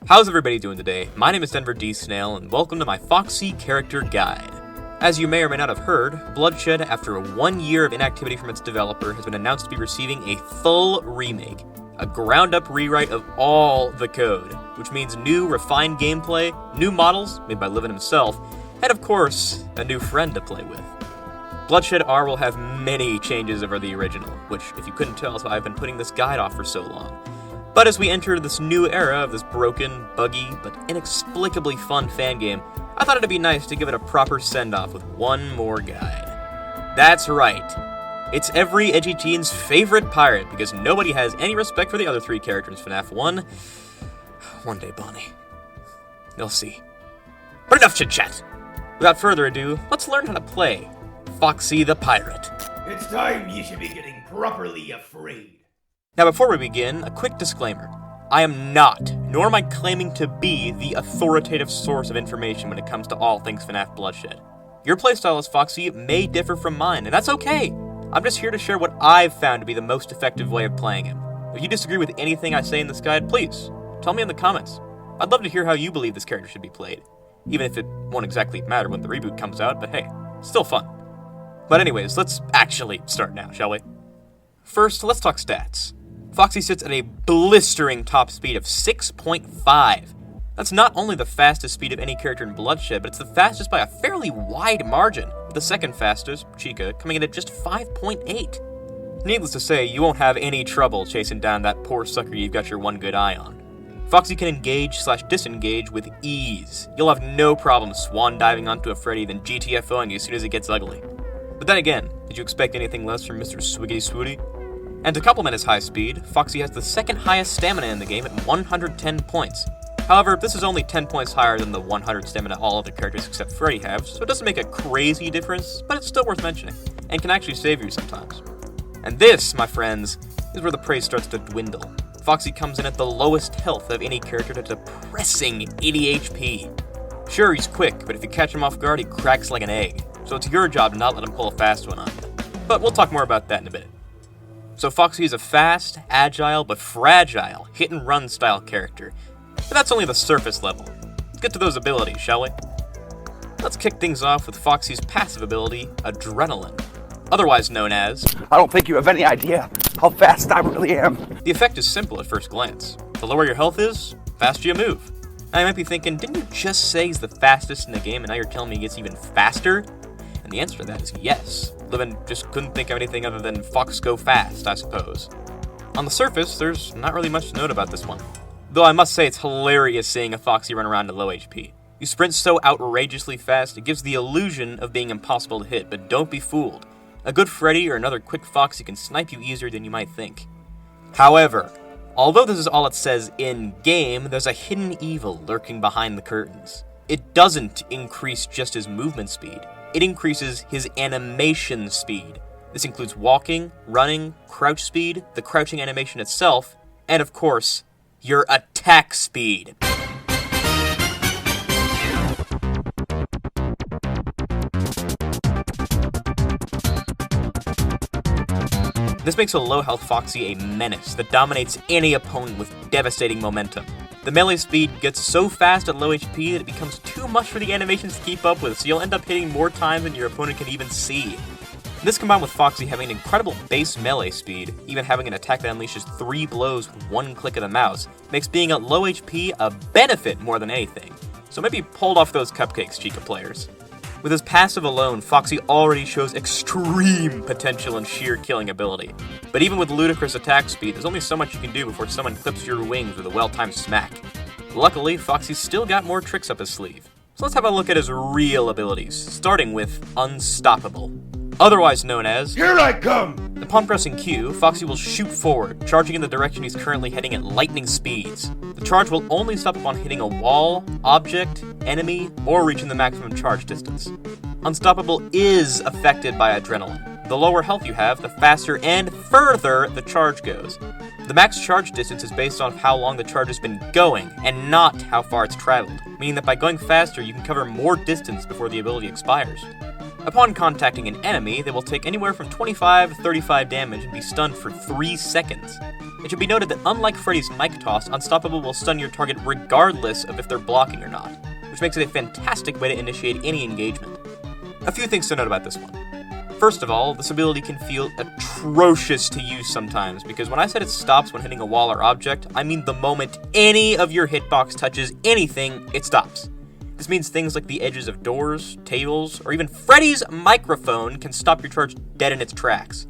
How's everybody doing today? My name is Denver D. Snail, and welcome to my Foxy Character Guide. As you may or may not have heard, Bloodshed, after 1 year of inactivity from its developer, has been announced to be receiving a full remake, a ground-up rewrite of all the code, which means new, refined gameplay, new models, made by Livin himself, and of course, a new friend to play with. Bloodshed R will have many changes over the original, which, if you couldn't tell, is why I've been putting this guide off for so long. But as we enter this new era of this broken, buggy, but inexplicably fun fan game, I thought it'd be nice to give it a proper send-off with one more guide. That's right. It's every edgy teen's favorite pirate, because nobody has any respect for the other three characters in FNaF 1. One day, Bonnie. You'll see. But enough chit-chat! Without further ado, let's learn how to play Foxy the Pirate. It's time you should be getting properly afraid. Now before we begin, a quick disclaimer. I am not, nor am I claiming to be, the authoritative source of information when it comes to all things FNaF Bloodshed. Your playstyle as Foxy may differ from mine, and that's okay. I'm just here to share what I've found to be the most effective way of playing him. If you disagree with anything I say in this guide, please, tell me in the comments. I'd love to hear how you believe this character should be played, even if it won't exactly matter when the reboot comes out, but hey, still fun. But anyways, let's actually start now, shall we? First, let's talk stats. Foxy sits at a blistering top speed of 6.5. That's not only the fastest speed of any character in Bloodshed, but it's the fastest by a fairly wide margin, with the second fastest, Chica, coming in at just 5.8. Needless to say, you won't have any trouble chasing down that poor sucker you've got your one good eye on. Foxy can engage/disengage with ease. You'll have no problem swan diving onto a Freddy than GTFOing you as soon as it gets ugly. But then again, did you expect anything less from Mr. Swiggity Swooty? And to complement his high speed, Foxy has the second highest stamina in the game at 110 points. However, this is only 10 points higher than the 100 stamina all other characters except Freddy have, so it doesn't make a crazy difference, but it's still worth mentioning, and can actually save you sometimes. And this, my friends, is where the praise starts to dwindle. Foxy comes in at the lowest health of any character at a depressing 80 HP. Sure, he's quick, but if you catch him off guard, he cracks like an egg, so it's your job to not let him pull a fast one on you. But we'll talk more about that in a bit. So Foxy is a fast, agile, but fragile, hit-and-run style character. But that's only the surface level. Let's get to those abilities, shall we? Let's kick things off with Foxy's passive ability, Adrenaline, otherwise known as... I don't think you have any idea how fast I really am. The effect is simple at first glance. The lower your health is, the faster you move. Now you might be thinking, didn't you just say he's the fastest in the game and now you're telling me he gets even faster? And the answer to that is yes. Livin just couldn't think of anything other than Fox go fast, I suppose. On the surface, there's not really much to note about this one. Though I must say it's hilarious seeing a Foxy run around at low HP. You sprint so outrageously fast, it gives the illusion of being impossible to hit, but don't be fooled. A good Freddy or another quick Foxy can snipe you easier than you might think. However, although this is all it says in-game, there's a hidden evil lurking behind the curtains. It doesn't increase just his movement speed. It increases his animation speed. This includes walking, running, crouch speed, the crouching animation itself, and of course, your attack speed. This makes a low-health Foxy a menace that dominates any opponent with devastating momentum. The melee speed gets so fast at low HP that it becomes too much for the animations to keep up with, so you'll end up hitting more times than your opponent can even see. This combined with Foxy having an incredible base melee speed, even having an attack that unleashes 3 blows with one click of the mouse, makes being at low HP a benefit more than anything. So maybe hold off those cupcakes, Chica players. With his passive alone, Foxy already shows extreme potential and sheer killing ability. But even with ludicrous attack speed, there's only so much you can do before someone clips your wings with a well-timed smack. Luckily, Foxy's still got more tricks up his sleeve. So let's have a look at his real abilities, starting with Unstoppable. Otherwise known as... Here I come! Upon pressing Q, Foxy will shoot forward, charging in the direction he's currently heading at lightning speeds. The charge will only stop upon hitting a wall, object, enemy, or reaching the maximum charge distance. Unstoppable is affected by Adrenaline. The lower health you have, the faster and further the charge goes. The max charge distance is based on how long the charge has been going, and not how far it's traveled, meaning that by going faster you can cover more distance before the ability expires. Upon contacting an enemy, they will take anywhere from 25 to 35 damage and be stunned for 3 seconds. It should be noted that unlike Freddy's mic toss, Unstoppable will stun your target regardless of if they're blocking or not, which makes it a fantastic way to initiate any engagement. A few things to note about this one. First of all, this ability can feel atrocious to use sometimes, because when I said it stops when hitting a wall or object, I mean the moment any of your hitbox touches anything, it stops. This means things like the edges of doors, tables, or even Freddy's microphone can stop your charge dead in its tracks.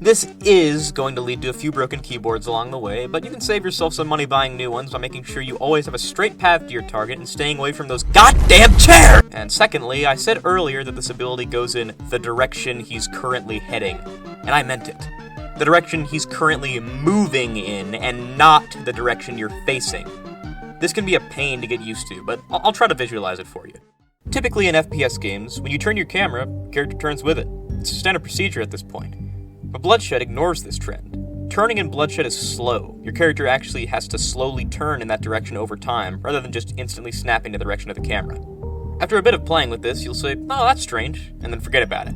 This is going to lead to a few broken keyboards along the way, but you can save yourself some money buying new ones by making sure you always have a straight path to your target and staying away from those goddamn chairs! And secondly, I said earlier that this ability goes in the direction he's currently heading, and I meant it. The direction he's currently moving in, and not the direction you're facing. This can be a pain to get used to, but I'll try to visualize it for you. Typically in FPS games, when you turn your camera, the character turns with it. It's a standard procedure at this point. But Bloodshed ignores this trend. Turning in Bloodshed is slow. Your character actually has to slowly turn in that direction over time, rather than just instantly snapping to the direction of the camera. After a bit of playing with this, you'll say, oh, that's strange, and then forget about it.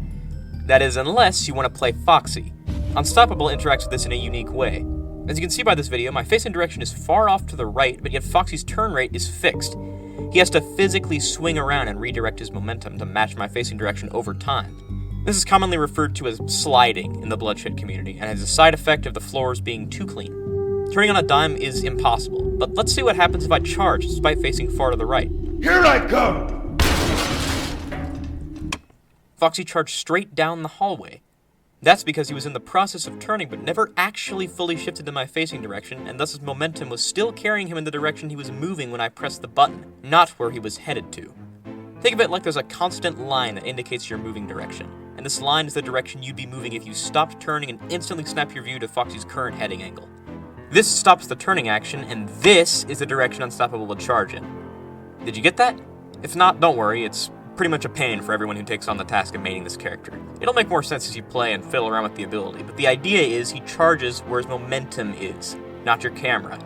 That is, unless you want to play Foxy. Unstoppable interacts with this in a unique way. As you can see by this video, my facing direction is far off to the right, but yet Foxy's turn rate is fixed. He has to physically swing around and redirect his momentum to match my facing direction over time. This is commonly referred to as sliding in the Bloodshed community, and has a side effect of the floors being too clean. Turning on a dime is impossible, but let's see what happens if I charge despite facing far to the right. Here I come! Foxy charged straight down the hallway. That's because he was in the process of turning but never actually fully shifted to my facing direction, and thus his momentum was still carrying him in the direction he was moving when I pressed the button, not where he was headed to. Think of it like there's a constant line that indicates your moving direction, and this line is the direction you'd be moving if you stopped turning and instantly snap your view to Foxy's current heading angle. This stops the turning action, and this is the direction Unstoppable will charge in. Did you get that? If not, don't worry, it's pretty much a pain for everyone who takes on the task of mating this character. It'll make more sense as you play and fiddle around with the ability, but the idea is he charges where his momentum is, not your camera.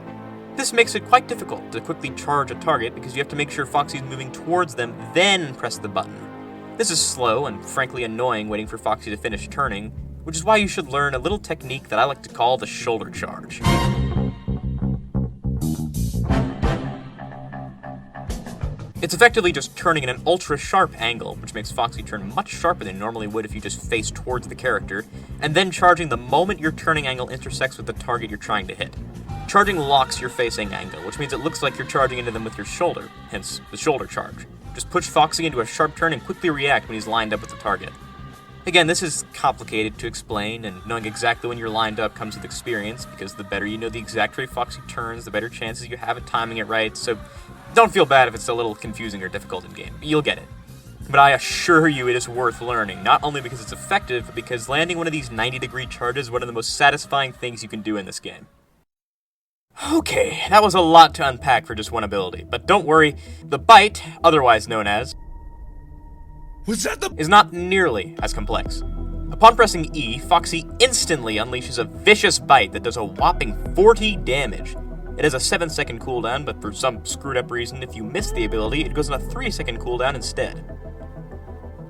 This makes it quite difficult to quickly charge a target because you have to make sure Foxy's moving towards them, then press the button. This is slow and frankly annoying waiting for Foxy to finish turning, which is why you should learn a little technique that I like to call the shoulder charge. It's effectively just turning in an ultra-sharp angle, which makes Foxy turn much sharper than it normally would if you just face towards the character, and then charging the moment your turning angle intersects with the target you're trying to hit. Charging locks your facing angle, which means it looks like you're charging into them with your shoulder, hence the shoulder charge. Just push Foxy into a sharp turn and quickly react when he's lined up with the target. Again, this is complicated to explain, and knowing exactly when you're lined up comes with experience, because the better you know the exact way Foxy turns, the better chances you have at timing it right, so don't feel bad if it's a little confusing or difficult in-game. You'll get it. But I assure you it is worth learning, not only because it's effective, but because landing one of these 90-degree charges is one of the most satisfying things you can do in this game. Okay, that was a lot to unpack for just one ability, but don't worry, the bite, otherwise known as, is not nearly as complex. Upon pressing E, Foxy instantly unleashes a vicious bite that does a whopping 40 damage. It has a 7-second cooldown, but for some screwed up reason, if you miss the ability, it goes on a 3-second cooldown instead.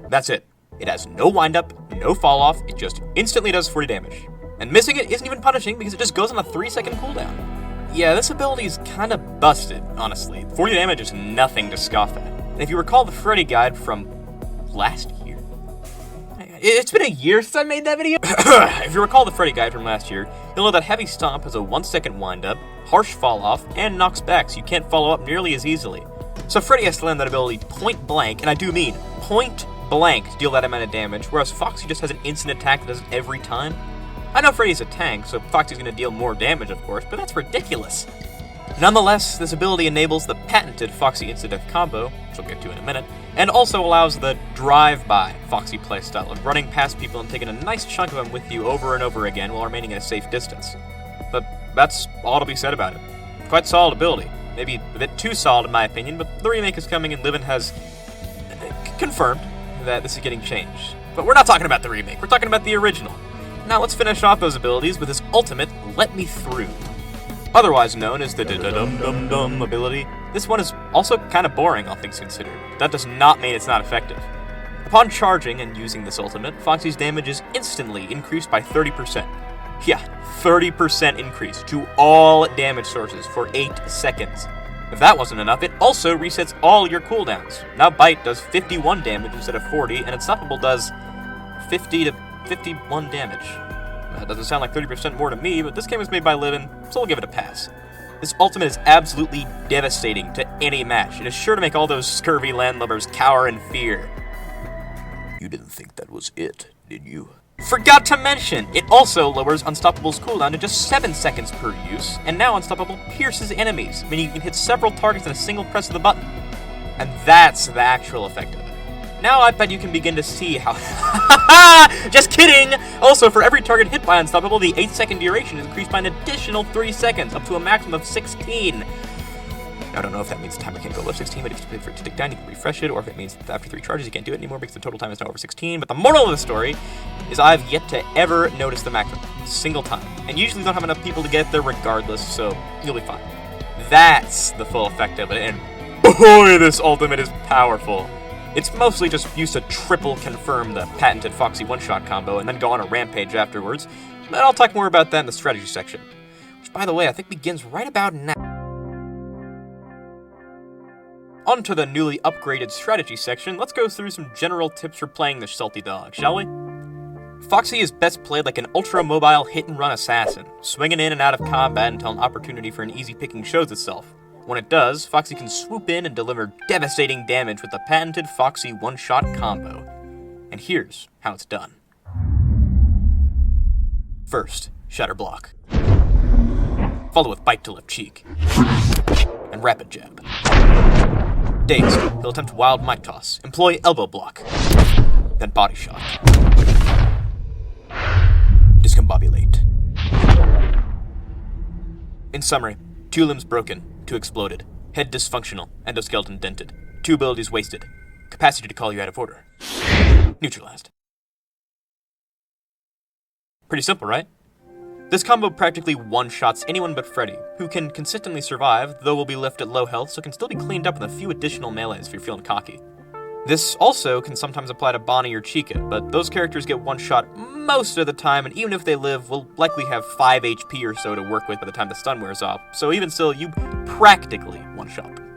That's it. It has no wind-up, no fall-off, it just instantly does 40 damage. And missing it isn't even punishing because it just goes on a 3-second cooldown. Yeah, this ability is kinda busted, honestly. 40 damage is nothing to scoff at. And if you recall the Freddy guide from last year? It's been a year since I made that video! If you recall the Freddy guide from last year, you'll know that Heavy Stomp has a 1-second wind-up, harsh fall-off, and knocks back so you can't follow up nearly as easily. So Freddy has to land that ability point blank, and I do mean point blank to deal that amount of damage, whereas Foxy just has an instant attack that does it every time. I know Freddy's a tank, so Foxy's gonna deal more damage, of course, but that's ridiculous. Nonetheless, this ability enables the patented Foxy Insta-Death combo, which we'll get to in a minute, and also allows the drive-by Foxy playstyle of running past people and taking a nice chunk of them with you over and over again while remaining at a safe distance. But that's all to be said about it. Quite solid ability. Maybe a bit too solid in my opinion, but the remake is coming and Livin has confirmed that this is getting changed. But we're not talking about the remake, we're talking about the original. Now let's finish off those abilities with his ultimate, Let Me Through. Otherwise known as the dum-dum-dum ability, this one is also kind of boring, all things considered. That does not mean it's not effective. Upon charging and using this ultimate, Foxy's damage is instantly increased by 30%. Yeah, 30% increase to all damage sources for 8 seconds. If that wasn't enough, it also resets all your cooldowns. Now Bite does 51 damage instead of 40, and Unstoppable does 50 to 51 damage. That doesn't sound like 30% more to me, but this game was made by Livin, so we'll give it a pass. This ultimate is absolutely devastating to any match. It is sure to make all those scurvy landlubbers cower in fear. You didn't think that was it, did you? Forgot to mention, it also lowers Unstoppable's cooldown to just 7 seconds per use, and now Unstoppable pierces enemies, meaning you can hit several targets in a single press of the button. And that's the actual effect of it. Now I bet you can begin to see how... Just kidding! Also, for every target hit by Unstoppable, the 8-second duration is increased by an additional 3 seconds, up to a maximum of 16. Now, I don't know if that means the timer can't go above 16, but if you wait for it to tick down, you can refresh it, or if it means that after 3 charges, you can't do it anymore because the total time is now over 16. But the moral of the story is I've yet to ever notice the maximum, a single time. And usually don't have enough people to get there regardless, so you'll be fine. That's the full effect of it, and boy, this ultimate is powerful. It's mostly just used to triple confirm the patented Foxy one-shot combo and then go on a rampage afterwards, but I'll talk more about that in the strategy section, which, by the way, I think begins right about now. On to the newly upgraded strategy section, let's go through some general tips for playing the Salty Dog, shall we? Foxy is best played like an ultra-mobile hit-and-run assassin, swinging in and out of combat until an opportunity for an easy picking shows itself. When it does, Foxy can swoop in and deliver devastating damage with the patented Foxy one-shot combo. And here's how it's done. First, Shatter Block. Follow with Bite to left cheek. And Rapid Jab. Dazed, he'll attempt Wild Mic Toss, employ Elbow Block. Then Body Shot. Discombobulate. In summary, 2 limbs broken, 2 exploded, head dysfunctional, endoskeleton dented, 2 abilities wasted, capacity to call you out of order. Neutralized. Pretty simple, right? This combo practically one-shots anyone but Freddy, who can consistently survive, though will be left at low health, so can still be cleaned up with a few additional melees if you're feeling cocky. This also can sometimes apply to Bonnie or Chica, but those characters get one-shot most of the time, and even if they live, will likely have 5 HP or so to work with by the time the stun wears off, so even still, you practically one-shot them.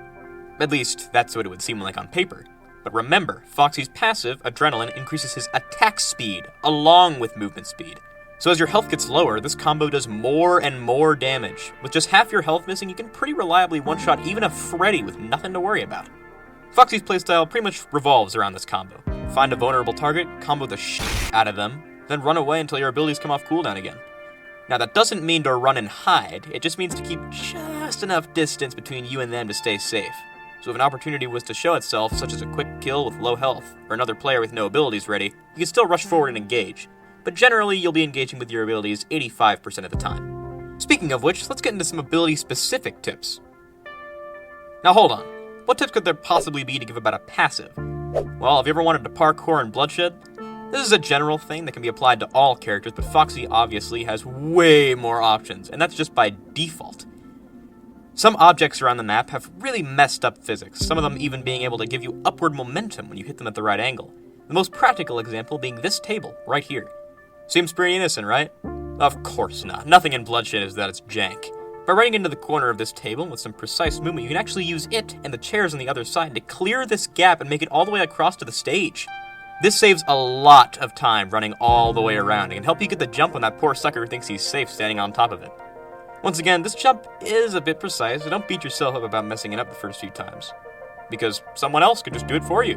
At least, that's what it would seem like on paper. But remember, Foxy's passive, Adrenaline, increases his attack speed, along with movement speed. So as your health gets lower, this combo does more and more damage. With just half your health missing, you can pretty reliably one-shot even a Freddy with nothing to worry about. Foxy's playstyle pretty much revolves around this combo. Find a vulnerable target, combo the shit out of them, then run away until your abilities come off cooldown again. Now that doesn't mean to run and hide, it just means to keep just enough distance between you and them to stay safe. So if an opportunity was to show itself, such as a quick kill with low health, or another player with no abilities ready, you can still rush forward and engage. But generally, you'll be engaging with your abilities 85% of the time. Speaking of which, let's get into some ability-specific tips. Now hold on. What tips could there possibly be to give about a passive? Well, have you ever wanted to parkour in Bloodshed? This is a general thing that can be applied to all characters, but Foxy obviously has way more options, and that's just by default. Some objects around the map have really messed up physics, some of them even being able to give you upward momentum when you hit them at the right angle. The most practical example being this table, right here. Seems pretty innocent, right? Of course not. Nothing in Bloodshed is that it's jank. By running into the corner of this table with some precise movement, you can actually use it and the chairs on the other side to clear this gap and make it all the way across to the stage. This saves a lot of time running all the way around and can help you get the jump when that poor sucker thinks he's safe standing on top of it. Once again, this jump is a bit precise, so don't beat yourself up about messing it up the first few times, because someone else could just do it for you.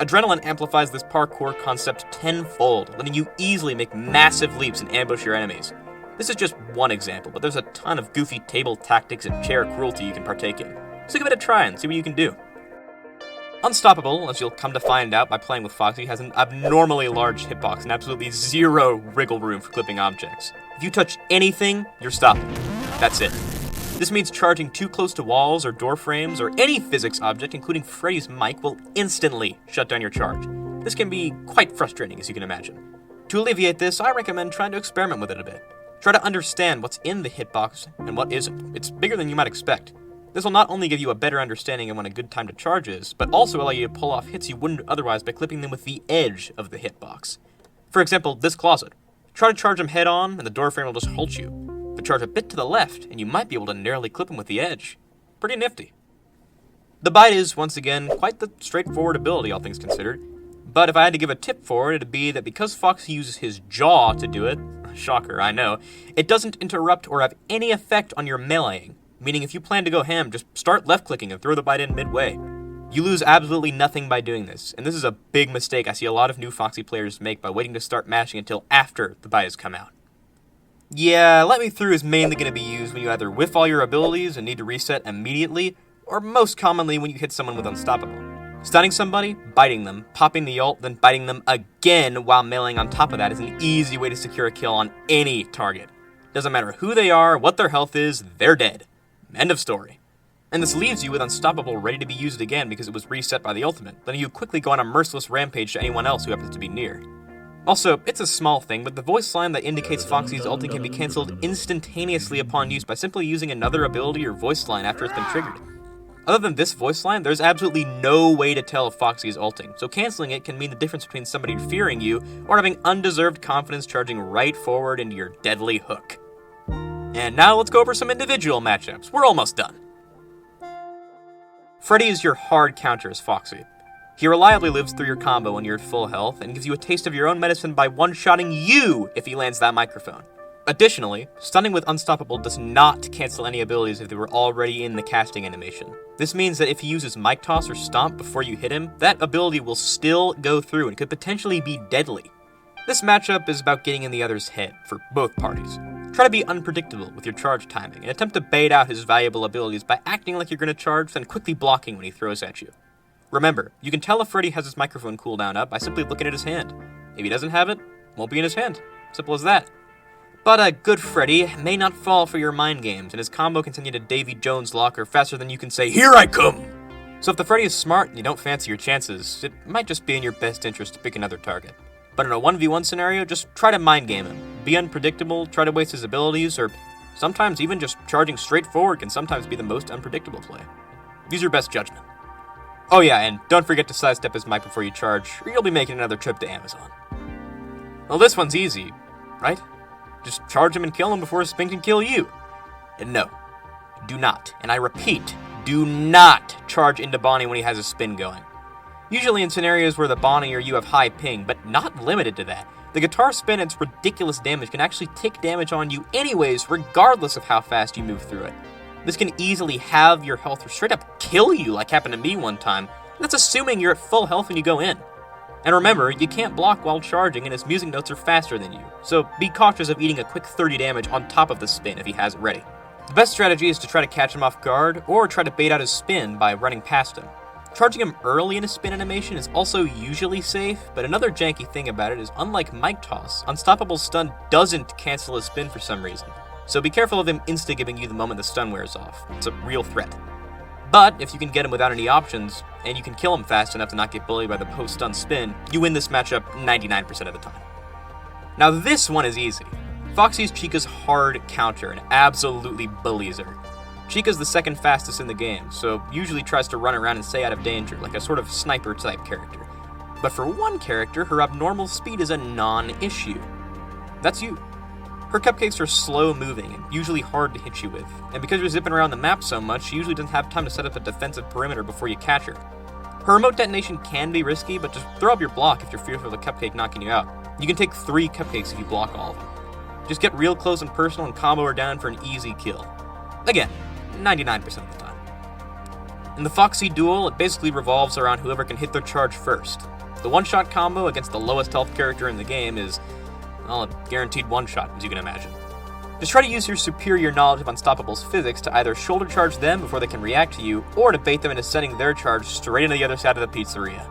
Adrenaline amplifies this parkour concept tenfold, letting you easily make massive leaps and ambush your enemies. This is just one example, but there's a ton of goofy table tactics and chair cruelty you can partake in, so give it a try and see what you can do. Unstoppable, as you'll come to find out by playing with Foxy, has an abnormally large hitbox and absolutely zero wriggle room for clipping objects. If you touch anything, you're stopping. That's it. This means charging too close to walls or door frames or any physics object, including Freddy's mic, will instantly shut down your charge. This can be quite frustrating, as you can imagine. To alleviate this, I recommend trying to experiment with it a bit. Try to understand what's in the hitbox and what isn't. It's bigger than you might expect. This will not only give you a better understanding of when a good time to charge is, but also allow you to pull off hits you wouldn't otherwise by clipping them with the edge of the hitbox. For example, this closet. Try to charge him head on, and the doorframe will just halt you. But charge a bit to the left, and you might be able to narrowly clip him with the edge. Pretty nifty. The bite is, once again, quite the straightforward ability, all things considered. But if I had to give a tip for it, it'd be that because Foxy uses his jaw to do it, shocker, I know, it doesn't interrupt or have any effect on your meleeing, meaning if you plan to go ham, just start left-clicking and throw the bite in midway. You lose absolutely nothing by doing this, and this is a big mistake I see a lot of new Foxy players make by waiting to start mashing until after the bite has come out. Yeah, Let Me Through is mainly going to be used when you either whiff all your abilities and need to reset immediately, or most commonly when you hit someone with Unstoppable. Stunning somebody, biting them, popping the ult, then biting them again while meleeing on top of that is an easy way to secure a kill on any target. Doesn't matter who they are, what their health is, they're dead. End of story. And this leaves you with Unstoppable ready to be used again because it was reset by the ultimate, letting you quickly go on a merciless rampage to anyone else who happens to be near. Also, it's a small thing, but the voice line that indicates Foxy's ulting can be cancelled instantaneously upon use by simply using another ability or voice line after it's been triggered. Other than this voice line, there's absolutely no way to tell if Foxy is ulting, so canceling it can mean the difference between somebody fearing you or having undeserved confidence charging right forward into your deadly hook. And now let's go over some individual matchups. We're almost done. Freddy is your hard counter as Foxy. He reliably lives through your combo when you're at full health and gives you a taste of your own medicine by one-shotting you if he lands that microphone. Additionally, stunning with Unstoppable does not cancel any abilities if they were already in the casting animation. This means that if he uses Mic Toss or Stomp before you hit him, that ability will still go through and could potentially be deadly. This matchup is about getting in the other's head for both parties. Try to be unpredictable with your charge timing and attempt to bait out his valuable abilities by acting like you're going to charge, then quickly blocking when he throws at you. Remember, you can tell if Freddy has his microphone cooldown up by simply looking at his hand. If he doesn't have it, it won't be in his hand. Simple as that. But a good Freddy may not fall for your mind games, and his combo can send you to Davy Jones' locker faster than you can say, "Here I come!" So if the Freddy is smart and you don't fancy your chances, it might just be in your best interest to pick another target. But in a 1v1 scenario, just try to mind game him. Be unpredictable, try to waste his abilities, or sometimes even just charging straight forward can sometimes be the most unpredictable play. Use your best judgment. Oh yeah, and don't forget to sidestep his mic before you charge, or you'll be making another trip to Amazon. Well, this one's easy, right? Just charge him and kill him before his spin can kill you. And no, do not, and I repeat, do not charge into Bonnie when he has a spin going. Usually in scenarios where the Bonnie or you have high ping, but not limited to that, the guitar spin and its ridiculous damage can actually take damage on you anyways, regardless of how fast you move through it. This can easily halve your health or straight up kill you like happened to me one time. That's assuming you're at full health when you go in. And remember, you can't block while charging and his music notes are faster than you, so be cautious of eating a quick 30 damage on top of the spin if he has it ready. The best strategy is to try to catch him off guard, or try to bait out his spin by running past him. Charging him early in a spin animation is also usually safe, but another janky thing about it is unlike Mic Toss, Unstoppable Stun doesn't cancel his spin for some reason, so be careful of him insta-giving you the moment the stun wears off. It's a real threat. But if you can get him without any options, and you can kill him fast enough to not get bullied by the post-stun spin, you win this matchup 99% of the time. Now this one is easy. Foxy's Chica's hard counter and absolutely bullies her. Chica's the second fastest in the game, so usually tries to run around and stay out of danger, like a sort of sniper-type character. But for one character, her abnormal speed is a non-issue. That's you. Her cupcakes are slow-moving and usually hard to hit you with, and because you're zipping around the map so much, she usually doesn't have time to set up a defensive perimeter before you catch her. Her remote detonation can be risky, but just throw up your block if you're fearful of the cupcake knocking you out. You can take 3 cupcakes if you block all of them. Just get real close and personal and combo her down for an easy kill. Again, 99% of the time. In the Foxy duel, it basically revolves around whoever can hit their charge first. The one-shot combo against the lowest health character in the game is, well, a guaranteed one-shot, as you can imagine. Just try to use your superior knowledge of Unstoppable's physics to either shoulder charge them before they can react to you, or to bait them into sending their charge straight into the other side of the pizzeria.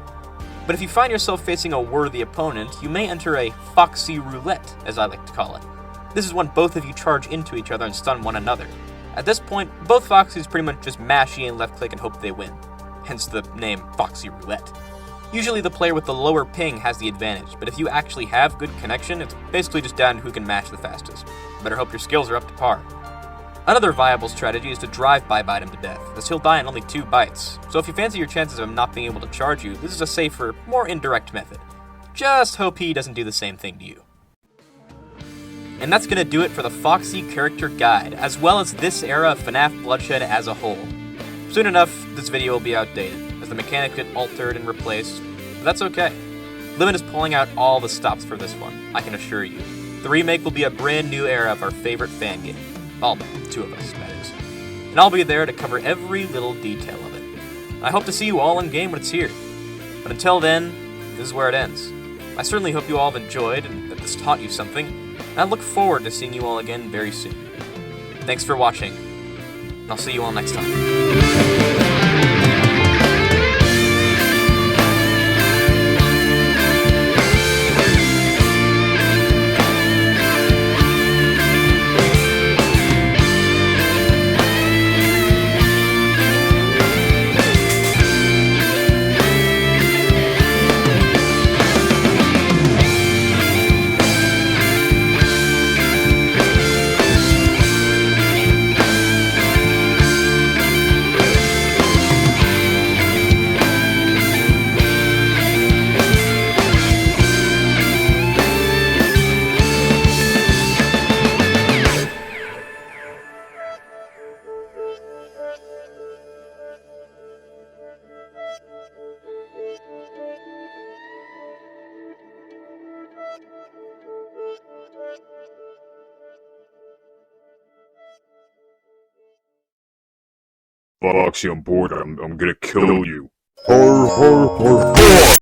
But if you find yourself facing a worthy opponent, you may enter a Foxy roulette, as I like to call it. This is when both of you charge into each other and stun one another. At this point, both Foxys pretty much just mash E and left click and hope they win. Hence the name Foxy Roulette. Usually the player with the lower ping has the advantage, but if you actually have good connection, it's basically just down to who can mash the fastest. Better hope your skills are up to par. Another viable strategy is to drive-by bite him to death, as he'll die in only 2 bites. So if you fancy your chances of him not being able to charge you, this is a safer, more indirect method. Just hope he doesn't do the same thing to you. And that's gonna do it for the Foxy Character Guide, as well as this era of FNaF Bloodshed as a whole. Soon enough, this video will be outdated, as the mechanics get altered and replaced, but that's okay. Limit is pulling out all the stops for this one, I can assure you. The remake will be a brand new era of our favorite fan game. All 2 of us, that is. And I'll be there to cover every little detail of it. I hope to see you all in game when it's here. But until then, this is where it ends. I certainly hope you all have enjoyed and that this taught you something, and I look forward to seeing you all again very soon. Thanks for watching, and I'll see you all next time. Foxy, I'm bored. I'm gonna kill you. Har har har har!